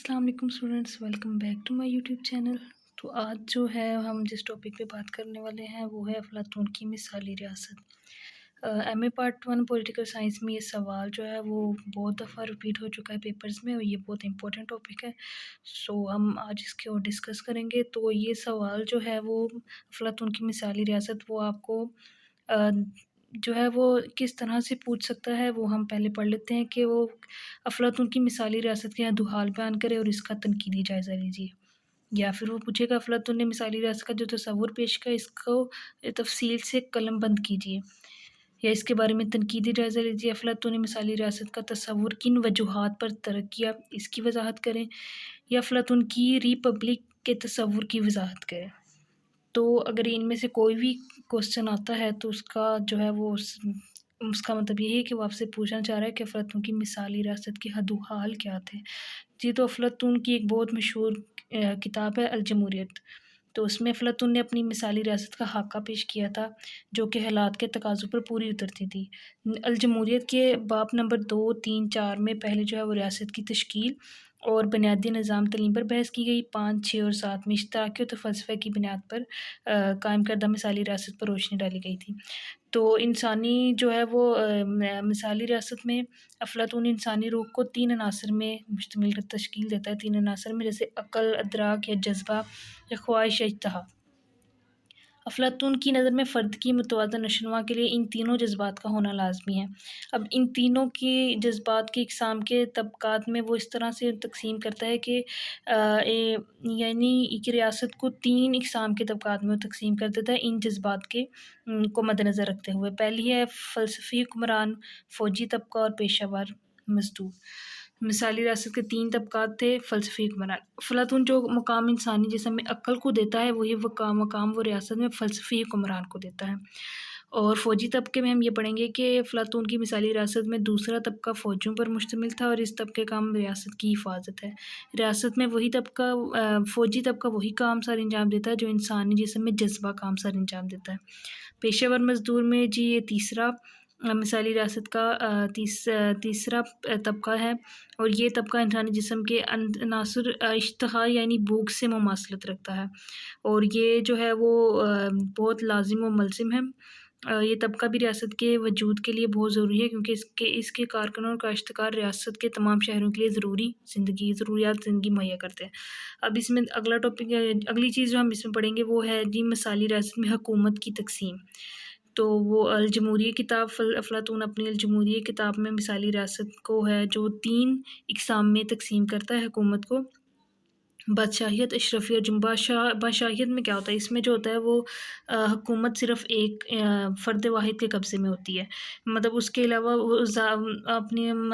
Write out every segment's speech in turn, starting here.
السلام علیکم students, welcome back to my YouTube channel. تو آج جو ہے ہم جس ٹاپک پہ بات کرنے والے ہیں وہ ہے افلاطون کی مثالی ریاست۔ M A part 1 political science میں یہ سوال جو ہے وہ بہت دفعہ ریپیٹ ہو چکا ہے پیپرز میں، اور یہ بہت امپورٹنٹ ٹاپک ہے۔ سو ہم آج اس کے اور ڈسکس کریں گے۔ تو یہ سوال جو ہے وہ افلاطون کی مثالی ریاست وہ آپ کو جو ہے وہ کس طرح سے پوچھ سکتا ہے، وہ ہم پہلے پڑھ لیتے ہیں کہ وہ افلاطون کی مثالی ریاست کے حد و حال بیان کرے اور اس کا تنقیدی جائزہ لیجیے، یا پھر وہ پوچھے گا افلاطون نے مثالی ریاست کا جو تصور پیش کیا اس کو تفصیل سے قلم بند کیجیے، یا اس کے بارے میں تنقیدی جائزہ لیجیے۔ افلاطون نے مثالی ریاست کا تصور کن وجوہات پر ترک کیا، اس کی وضاحت کریں، یا افلاطون کی ریپبلک کے تصور کی وضاحت کریں۔ تو اگر ان میں سے کوئی بھی کوسچن آتا ہے تو اس کا جو ہے وہ اس کا مطلب یہی ہے کہ وہ آپ سے پوچھنا چاہ رہا ہے کہ افلاطون کی مثالی ریاست کے حد و حال کیا تھے۔ جی، تو افلاطون کی ایک بہت مشہور کتاب ہے الجمہوریت۔ تو اس میں افلاطون نے اپنی مثالی ریاست کا خاکہ پیش کیا تھا جو کہ حالات کے تقاضوں پر پوری اترتی تھی۔ الجمہوریت کے باب نمبر 2، 3، 4 میں پہلے جو ہے وہ ریاست کی تشکیل اور بنیادی نظام تعلیم پر بحث کی گئی۔ 5، 6 اور 7 میں اشتراکیت و فلسفہ کی بنیاد پر قائم کردہ مثالی ریاست پر روشنی ڈالی گئی تھی۔ تو انسانی جو ہے وہ مثالی ریاست میں افلاطون انسانی روح کو 3 عناصر میں مشتمل تشکیل دیتا ہے، 3 عناصر میں، جیسے عقل، ادراک یا جذبہ یا خواہش یا اشتہا۔ افلاطون کی نظر میں فرد کی متوازن نشوونما کے لیے ان تینوں جذبات کا ہونا لازمی ہے۔ اب ان تینوں کی جذبات کی اقسام کے طبقات میں وہ اس طرح سے تقسیم کرتا ہے کہ یعنی ایک ریاست کو 3 اقسام کے طبقات میں تقسیم کر دیتا ہے ان جذبات کے کو مد نظر رکھتے ہوئے۔ پہلی ہے فلسفی حکمران، فوجی طبقہ اور پیشہ ور مزدور۔ مثالی ریاست کے 3 طبقات تھے۔ فلسفی حکمران، افلاطون جو مقام انسانی جسم میں عقل کو دیتا ہے وہی مقام وہ ریاست میں فلسفی حکمران کو دیتا ہے۔ اور فوجی طبقے میں ہم یہ پڑھیں گے کہ افلاطون کی مثالی ریاست میں دوسرا طبقہ فوجیوں پر مشتمل تھا، اور اس طبقے کا کام ریاست کی حفاظت ہے۔ ریاست میں وہی طبقہ فوجی طبقہ وہی کام سر انجام دیتا ہے جو انسانی جسم میں جذبہ کام سر انجام دیتا ہے۔ پیشہ ور مزدور میں جی یہ تیسرا مثالی ریاست کا تیسرا طبقہ ہے، اور یہ طبقہ انسانی جسم کے عناصر اشتہا یعنی بھوک سے مماثلت رکھتا ہے، اور یہ جو ہے وہ بہت لازم و ملزم ہے۔ یہ طبقہ بھی ریاست کے وجود کے لیے بہت ضروری ہے کیونکہ اس کے کارکنوں اور کاشتکار ریاست کے تمام شہروں کے لیے ضروریات زندگی مہیا کرتے ہیں۔ اب اس میں اگلا ٹاپک اگلی چیز جو ہم اس میں پڑھیں گے وہ ہے جی مثالی ریاست میں حکومت کی تقسیم۔ تو وہ الجمہوریہ کتاب، افلاطون اپنی الجمہوریہ کتاب میں مثالی ریاست کو ہے جو 3 اقسام میں تقسیم کرتا ہے حکومت کو: بادشاہیت، اشرفیہ اور بادشاہیت میں کیا ہوتا ہے؟ اس میں جو ہوتا ہے وہ حکومت صرف ایک فرد واحد کے قبضے میں ہوتی ہے، مطلب اس کے علاوہ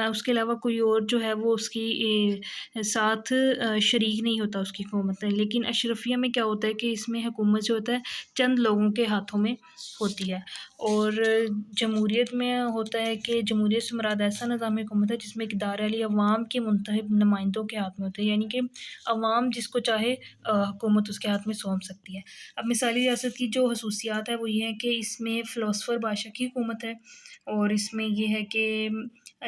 اس کے علاوہ کوئی اور جو ہے وہ اس کی ساتھ شریک نہیں ہوتا اس کی حکومت میں۔ لیکن اشرفیہ میں کیا ہوتا ہے کہ اس میں حکومت جو ہوتا ہے چند لوگوں کے ہاتھوں میں ہوتی ہے، اور جمہوریت میں ہوتا ہے کہ جمہوریت سے مراد ایسا نظام حکومت ہے جس میں اقتدار علی عوام کے منتخب نمائندوں کے ہاتھ میں ہوتے ہیں، یعنی کہ عوام جس کو چاہے حکومت اس کے ہاتھ میں سونپ سکتی ہے۔ اب مثالی ریاست کی جو خصوصیات ہے وہ یہ ہے کہ اس میں فلاسفر بادشاہ کی حکومت ہے، اور اس میں یہ ہے کہ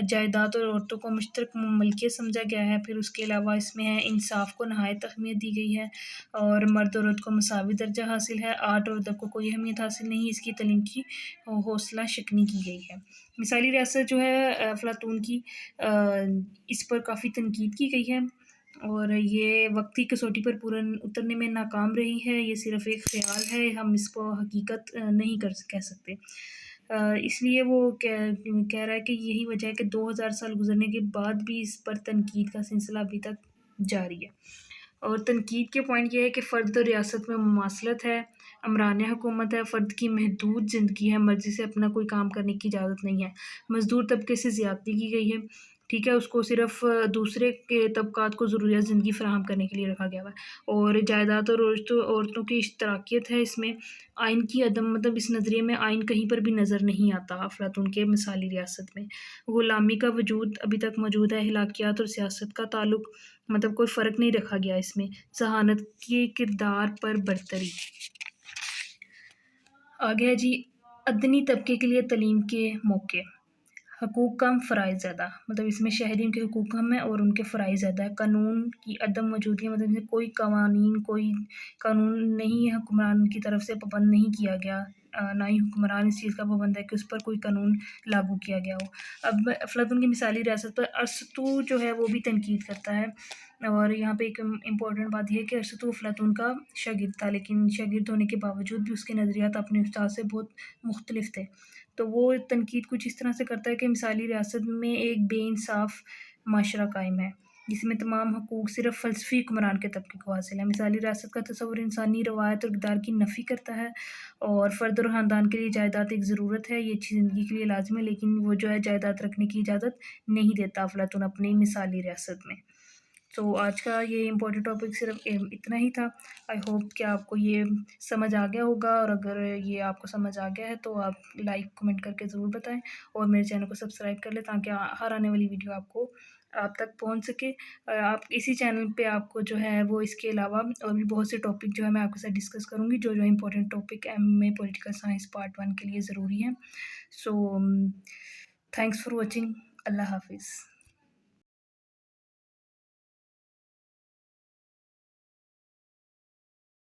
جائیداد اور عورتوں کو مشترک ملکیت سمجھا گیا ہے۔ پھر اس کے علاوہ اس میں ہے انصاف کو نہایت اہمیت دی گئی ہے، اور مرد اور عورت کو مساوی درجہ حاصل ہے۔ آرٹ اور ادب کو کوئی اہمیت حاصل نہیں، اس کی تعلیم کی حوصلہ شکنی کی گئی ہے۔ مثالی ریاست جو ہے افلاطون کی اس پر کافی تنقید کی گئی ہے، اور یہ وقتی کسوٹی پر پورا اترنے میں ناکام رہی ہے۔ یہ صرف ایک خیال ہے، ہم اس کو حقیقت نہیں کہہ سکتے۔ اس لیے وہ کہہ رہا ہے کہ یہی وجہ ہے کہ 2000 سال گزرنے کے بعد بھی اس پر تنقید کا سلسلہ ابھی تک جاری ہے۔ اور تنقید کے پوائنٹ یہ ہے کہ فرد اور ریاست میں مماثلت ہے، امرانہ حکومت ہے، فرد کی محدود زندگی ہے، مرضی سے اپنا کوئی کام کرنے کی اجازت نہیں ہے، مزدور طبقے سے زیادتی کی گئی ہے، ٹھیک ہے، اس کو صرف دوسرے کے طبقات کو ضروریات زندگی فراہم کرنے کے لیے رکھا گیا ہوا ہے، اور جائیداد اور عورتوں کی اشتراکیت ہے اس میں، آئین کی عدم، مطلب اس نظریے میں آئین کہیں پر بھی نظر نہیں آتا افلاطون کے مثالی ریاست میں۔ غلامی کا وجود ابھی تک موجود ہے، اخلاقیات اور سیاست کا تعلق، مطلب کوئی فرق نہیں رکھا گیا اس میں، ذہانت کے کردار پر برتری۔ آگے ہے جی ادنی طبقے کے لیے تعلیم کے موقع۔ حقوق کم فرائض زیادہ، مطلب اس میں شہریوں کے حقوق کم ہیں اور ان کے فرائض زیادہ ہے۔ قانون کی عدم موجودگی، مطلب اس میں کوئی کوئی قانون نہیں ہے، حکمران کی طرف سے پابند نہیں کیا گیا، نہ ہی حکمران اس چیز کا پابند ہے کہ اس پر کوئی قانون لاگو کیا گیا ہو۔ اب افلاطون کی مثالی ریاست پر ارسطو جو ہے وہ بھی تنقید کرتا ہے، اور یہاں پہ ایک امپورٹنٹ بات یہ ہے کہ ارسطو افلاطون کا شاگرد تھا، لیکن شاگرد ہونے کے باوجود بھی اس کے نظریات اپنے استاد سے بہت مختلف تھے۔ تو وہ تنقید کچھ اس طرح سے کرتا ہے کہ مثالی ریاست میں ایک بے انصاف معاشرہ قائم ہے، جس میں تمام حقوق صرف فلسفی حکمران کے طبقے کو حاصل ہے۔ مثالی ریاست کا تصور انسانی روایت اور اقدار کی نفی کرتا ہے، اور فرد اور خاندان کے لیے جائیداد ایک ضرورت ہے، یہ اچھی زندگی کے لیے لازم ہے، لیکن وہ جو ہے جائیداد رکھنے کی اجازت نہیں دیتا افلاطون اپنی مثالی ریاست میں۔ تو آج کا یہ امپورٹنٹ ٹاپک صرف اتنا ہی تھا۔ آئی ہوپ کہ آپ کو یہ سمجھ آ گیا ہوگا، اور اگر یہ آپ کو سمجھ آ گیا ہے تو آپ لائک کمنٹ کر کے ضرور بتائیں، اور میرے چینل کو سبسکرائب کر لیں تاکہ ہر آنے والی ویڈیو آپ تک پہنچ سکے۔ آپ اسی چینل پہ آپ کو جو ہے وہ اس کے علاوہ اور بھی بہت سے ٹاپک جو ہے میں آپ کے ساتھ ڈسکس کروں گی، جو important topic M A political science part 1 کے لیے ضروری ہیں۔ So thanks for watching. اللہ حافظ۔